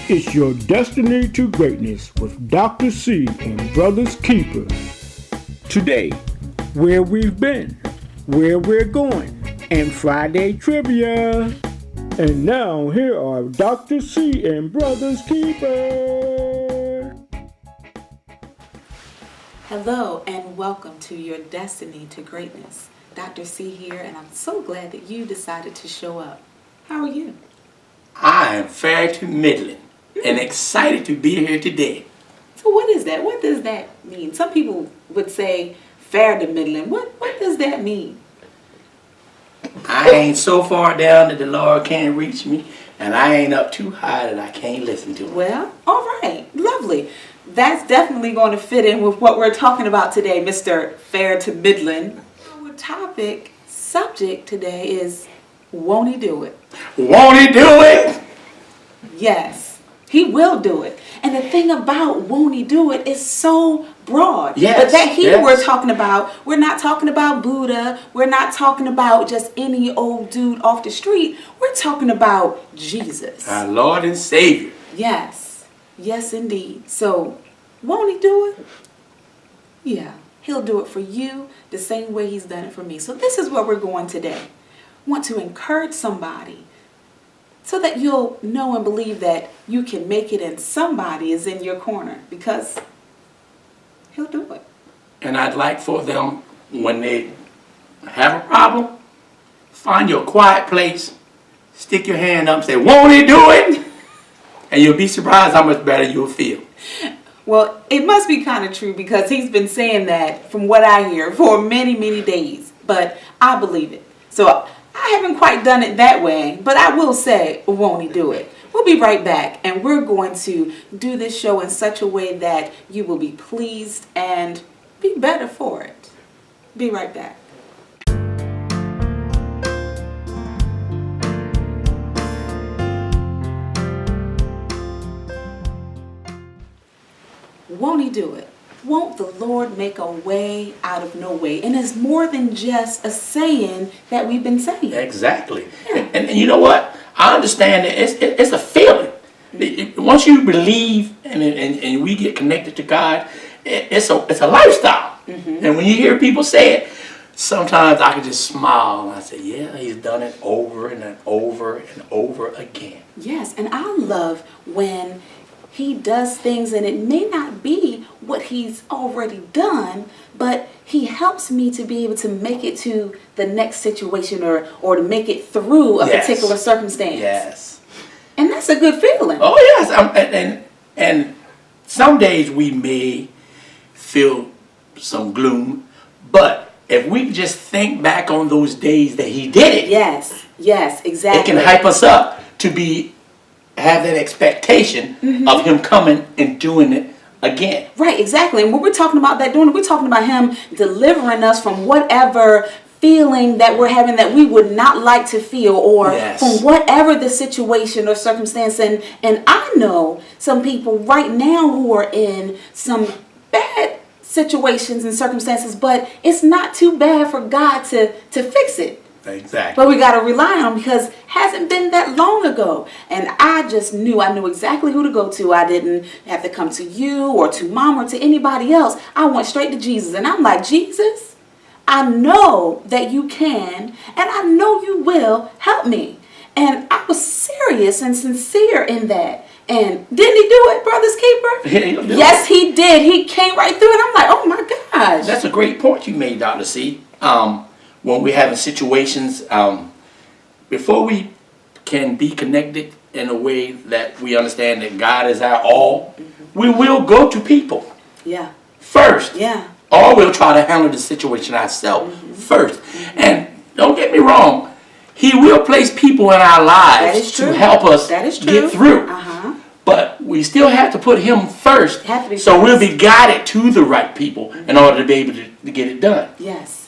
It's your destiny to greatness with Dr. C and Brothers Keeper. Today, where we've been, where we're going, and Friday trivia. And now, here are Dr. C and Brothers Keeper. Hello and welcome to your Destiny to Greatness. Dr. C here, and I'm so glad that you decided to show up. How are you? I am fair to middling and excited to be here today. So what is that? What does that mean? Some people would say fair to middling. What does that mean? I ain't so far down that the Lord can't reach me, and I ain't up too high that I can't listen to him. Well, all right. Lovely. That's definitely going to fit in with what we're talking about today, Mr. Fair to Middling. Our subject today is, won't he do it? Won't he do it? Yes, he will do it. And the thing about won't he do it is so broad. Yes, but that yes. we're talking about, we're not talking about Buddha. We're not talking about just any old dude off the street. We're talking about Jesus. Our Lord and Savior. Yes, yes indeed. So, won't he do it? Yeah, he'll do it for you the same way he's done it for me. So this is where we're going today. Want to encourage somebody so that you'll know and believe that you can make it and somebody is in your corner, because he'll do it. And I'd like for them, when they have a problem, find your quiet place, stick your hand up and say, won't he do it? And you'll be surprised how much better you'll feel. Well, it must be kind of true, because he's been saying that, from what I hear, for many, many days. But I believe it. So I haven't quite done it that way, but I will say, won't he do it? We'll be right back, and we're going to do this show in such a way that you will be pleased and be better for it. Be right back. Won't he do it? Won't the Lord make a way out of no way? And it's more than just a saying that we've been saying. Exactly. Yeah. And you know what? I understand that it's a feeling. Once you believe and we get connected to God, it's a lifestyle. Mm-hmm. And when you hear people say it, sometimes I can just smile and I say, yeah, he's done it over and over and over again. Yes, and I love when he does things and it may not be what he's already done, but he helps me to be able to make it to the next situation or to make it through a particular circumstance. Yes. And that's a good feeling. Oh, yes. And some days we may feel some gloom, but if we just think back on those days that he did it. Yes, exactly. It can hype us up to have that expectation of him coming and doing it again. Right, exactly. And when we're talking about that doing it, we're talking about him delivering us from whatever feeling that we're having that we would not like to feel, or from whatever the situation or circumstance. And I know some people right now who are in some bad situations and circumstances, but it's not too bad for God to fix it. Exactly. But we got to rely on him, because it hasn't been that long ago. And I knew exactly who to go to. I didn't have to come to you or to mom or to anybody else. I went straight to Jesus. And I'm like, Jesus, I know that you can, and I know you will help me. And I was serious and sincere in that. And didn't he do it, Brothers Keeper? Yes, he did. He came right through it. I'm like, oh my gosh. That's a great point you made, Dr. C. When we're having situations, before we can be connected in a way that we understand that God is our all, we will go to people first. Yeah. Or we'll try to handle the situation ourselves first. And don't get me wrong, he will place people in our lives to help us get through. But we still have to put him first, so we'll be guided to the right people in order to be able to get it done.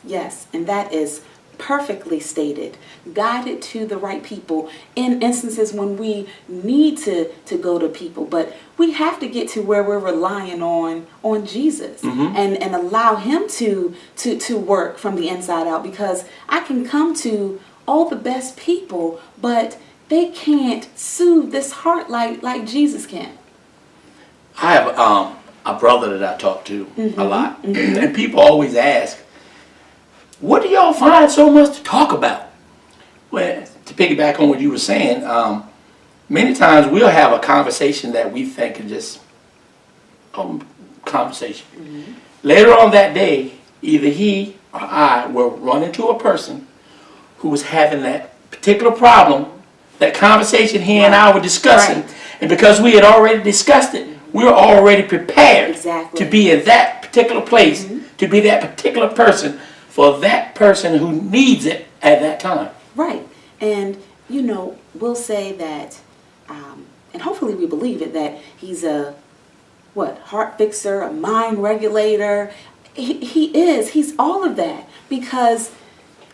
Yes, and that is perfectly stated. Guided to the right people in instances when we need to go to people, but we have to get to where we're relying on Jesus and allow him to work from the inside out, because I can come to all the best people, but they can't soothe this heart like Jesus can. I have a brother that I talk to a lot, and people always ask, "What do y'all find so much to talk about?" Well, to piggyback on what you were saying, many times we'll have a conversation that we think is just conversation. Later on that day, either he or I will run into a person who was having that particular problem, that conversation he and I were discussing, Right. and because we had already discussed it, we were already prepared Exactly. to be in that particular place, to be that particular person for that person who needs it at that time. Right. And, we'll say that, and hopefully we believe it, that he's a, heart fixer, a mind regulator. He's all of that. Because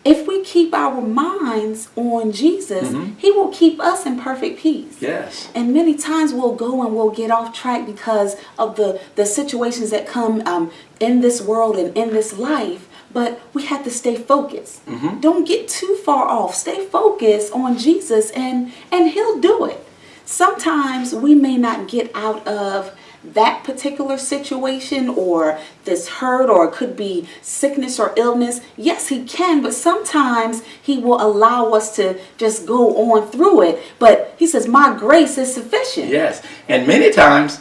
if we keep our minds on Jesus, he will keep us in perfect peace. Yes. And many times we'll go and we'll get off track because of the situations that come in this world and in this life. But we have to stay focused. Don't get too far off. Stay focused on Jesus and he'll do it. Sometimes we may not get out of that particular situation or this hurt, or it could be sickness or illness. Yes, he can, but sometimes he will allow us to just go on through it. But he says, my grace is sufficient. Yes. And many times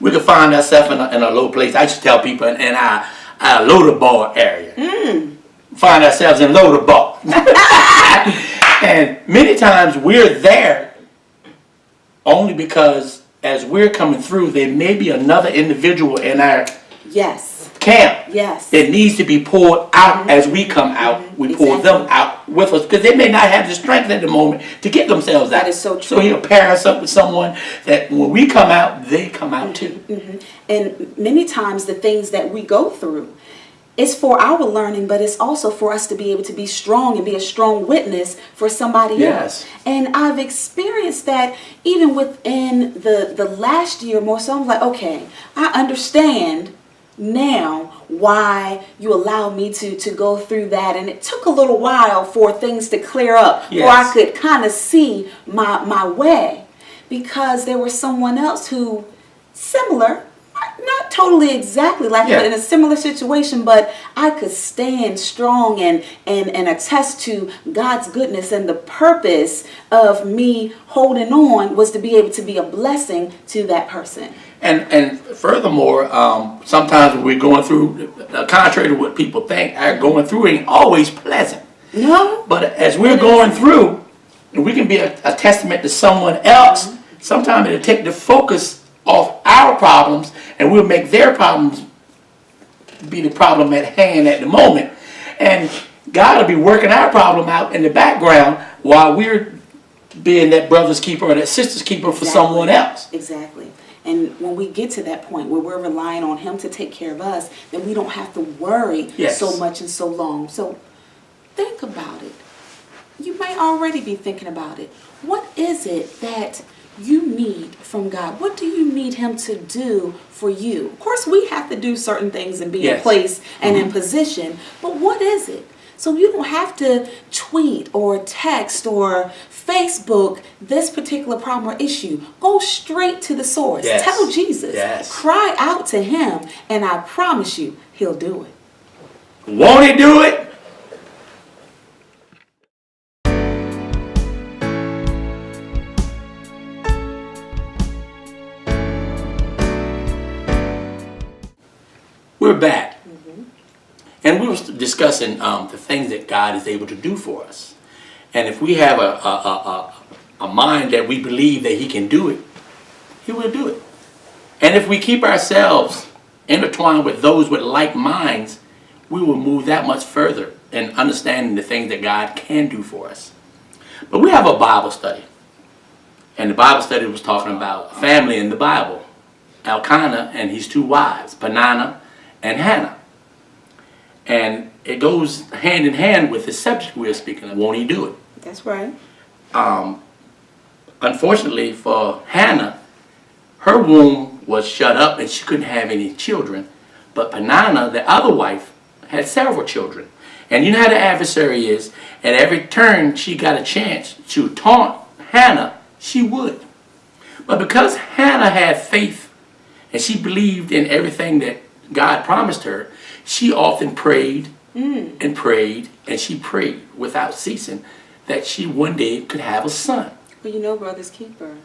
we can find ourselves in a low place. I used to tell people in our Lodabar area. Find ourselves in Lodabar. And many times we're there only because as we're coming through, there may be another individual in our Yes. camp Yes. that needs to be pulled out as we come out. We pull them out with us because they may not have the strength at the moment to get themselves out. That is so true. So he'll pair us up with someone that when we come out, they come out too. And many times the things that we go through, it's for our learning, but it's also for us to be able to be strong and be a strong witness for somebody else. And I've experienced that even within the last year more so. I'm like, okay, I understand now why you allowed me to go through that. And it took a little while for things to clear up, Yes. for I could kind of see my way, because there was someone else who similar, not totally exactly like Yeah. but in a similar situation, but I could stand strong and attest to God's goodness, and the purpose of me holding on was to be able to be a blessing to that person. And furthermore, sometimes when we're going through, contrary to what people think, our going through ain't always pleasant. No? But as we're going through, and we can be a testament to someone else, sometimes it'll take the focus off our problems, and we'll make their problems be the problem at hand at the moment. And God will be working our problem out in the background while we're being that brother's keeper or that sister's keeper for someone else. Exactly. And when we get to that point where we're relying on him to take care of us, then we don't have to worry Yes. so much and so long. So think about it. You may already be thinking about it. What is it that you need from God? What do you need him to do for you? Of course, we have to do certain things and be in Yes. place and in position, but what is it? So you don't have to tweet or text or Facebook this particular problem or issue. Go straight to the source. Yes. Tell Jesus. Yes. Cry out to him, and I promise you, he'll do it. Won't he do it? We're back. And we were discussing the things that God is able to do for us. And if we have a mind that we believe that he can do it, he will do it. And if we keep ourselves intertwined with those with like minds, we will move that much further in understanding the things that God can do for us. But we have a Bible study. And the Bible study was talking about family in the Bible. Elkanah and his two wives, Peninnah and Hannah. And it goes hand in hand with the subject we're speaking of. Won't he do it? That's right. Unfortunately for Hannah, her womb was shut up and she couldn't have any children. But Peninnah, the other wife, had several children. And you know how the adversary is. At every turn, she got a chance to taunt Hannah, she would. But because Hannah had faith and she believed in everything that God promised her, she often prayed and prayed, and she prayed without ceasing that she one day could have a son. Well, you know, Brother's Keeper,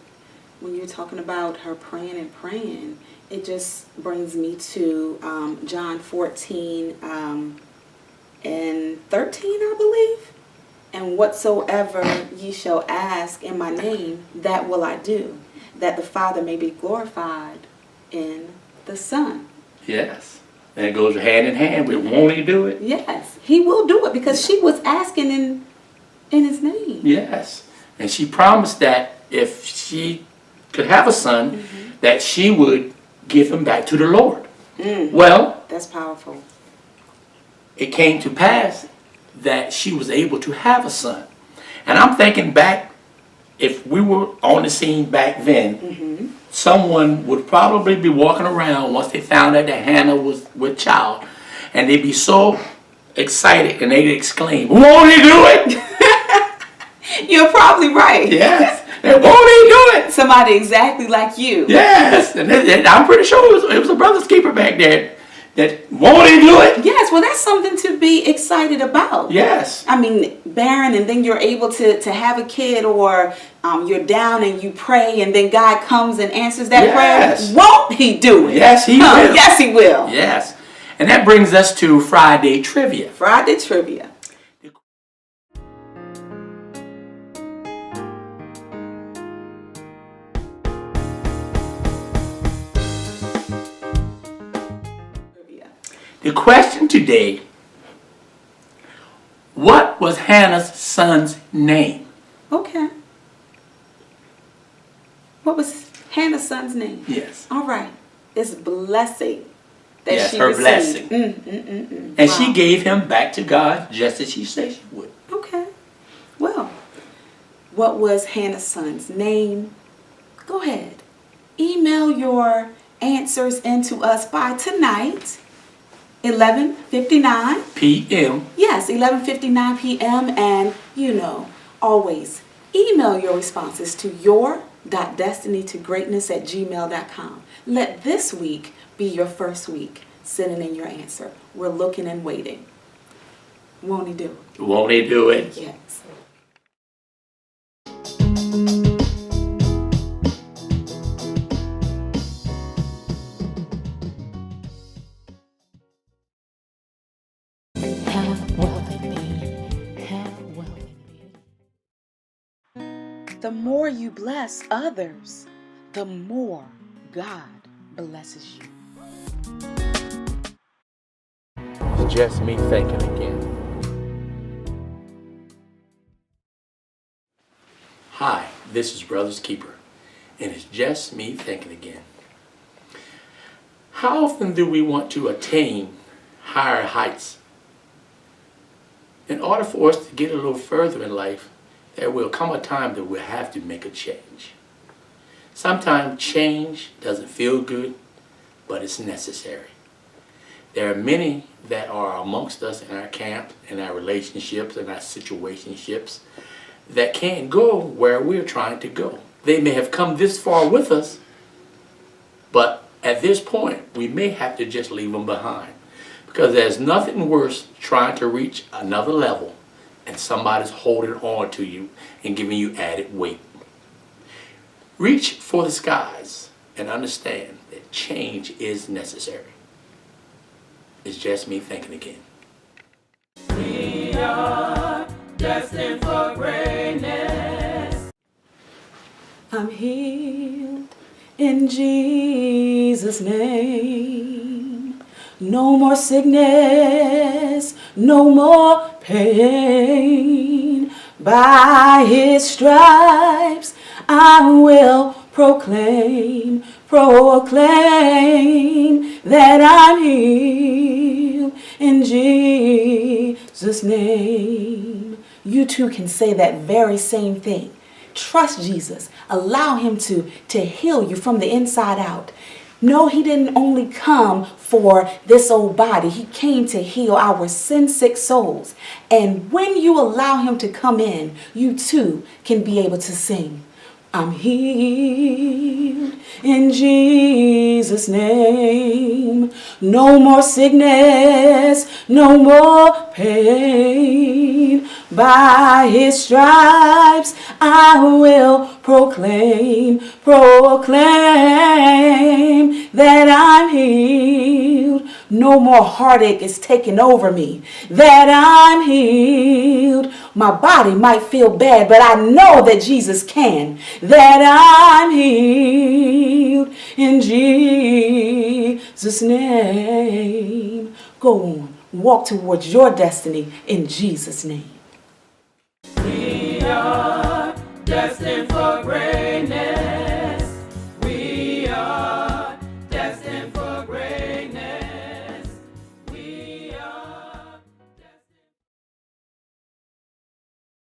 when you're talking about her praying and praying, it just brings me to John 14 and 13, I believe. And whatsoever ye shall ask in my name, that will I do, that the Father may be glorified in the Son. Yes. And it goes hand in hand with won't he do it? Yes, he will do it because she was asking in his name. Yes. And she promised that if she could have a son, that she would give him back to the Lord. Well, That's powerful. it came to pass that she was able to have a son. And I'm thinking back, if we were on the scene back then, someone would probably be walking around once they found out that Hannah was with child, and they'd be so excited and they'd exclaim, "Won't he do it?" You're probably right. Yes. And won't he do it? Somebody exactly like you. Yes. And I'm pretty sure it was a brother's keeper back there that won't he do it? Yes, well, that's something to be excited about. Yes. I mean, barren, and then you're able to have a kid, or you're down and you pray, and then God comes and answers that Yes. prayer. Won't he do it? Yes, he will. Yes, he will. Yes. And that brings us to Friday Trivia. Friday Trivia. The question today, what was Hannah's son's name? Okay. What was Hannah's son's name? Yes. All right. It's Blessing. That Yes, she her received. blessing. And she gave him back to God just as she said she would. Okay. Well, what was Hannah's son's name? Go ahead. Email your answers into us by tonight, 11:59. PM. Yes, 11:59 p.m. And, always email your responses to your.destinytogreatness@gmail.com. Let this week be your first week sending in your answer. We're looking and waiting. Won't he do it? Won't he do it? Yes. The more you bless others, the more God blesses you. It's just me thinking again. Hi, this is Brother's Keeper, and it's just me thinking again. How often do we want to attain higher heights? In order for us to get a little further in life, there will come a time that we'll have to make a change. Sometimes change doesn't feel good, but it's necessary. There are many that are amongst us in our camp, in our relationships, in our situationships, that can't go where we're trying to go. They may have come this far with us, but at this point, we may have to just leave them behind. Because there's nothing worse trying to reach another level and somebody's holding on to you and giving you added weight. Reach for the skies and understand that change is necessary. It's just me thinking again. We are destined for greatness. I'm healed in Jesus' name. No more sickness, no more pain. By his stripes I will proclaim that I'm healed in Jesus' name. You too can say that very same thing. Trust Jesus. Allow him to heal you from the inside out. No, he didn't only come for this old body. He came to heal our sin-sick souls. And when you allow him to come in, you too can be able to sing, I'm healed in Jesus' name. No more sickness, no more pain. By his stripes I will proclaim that I'm healed. No more heartache is taking over me. That I'm healed. My body might feel bad, but I know that Jesus can. That I'm healed in Jesus' name. Go on, walk towards your destiny in Jesus' name. We are destined for great.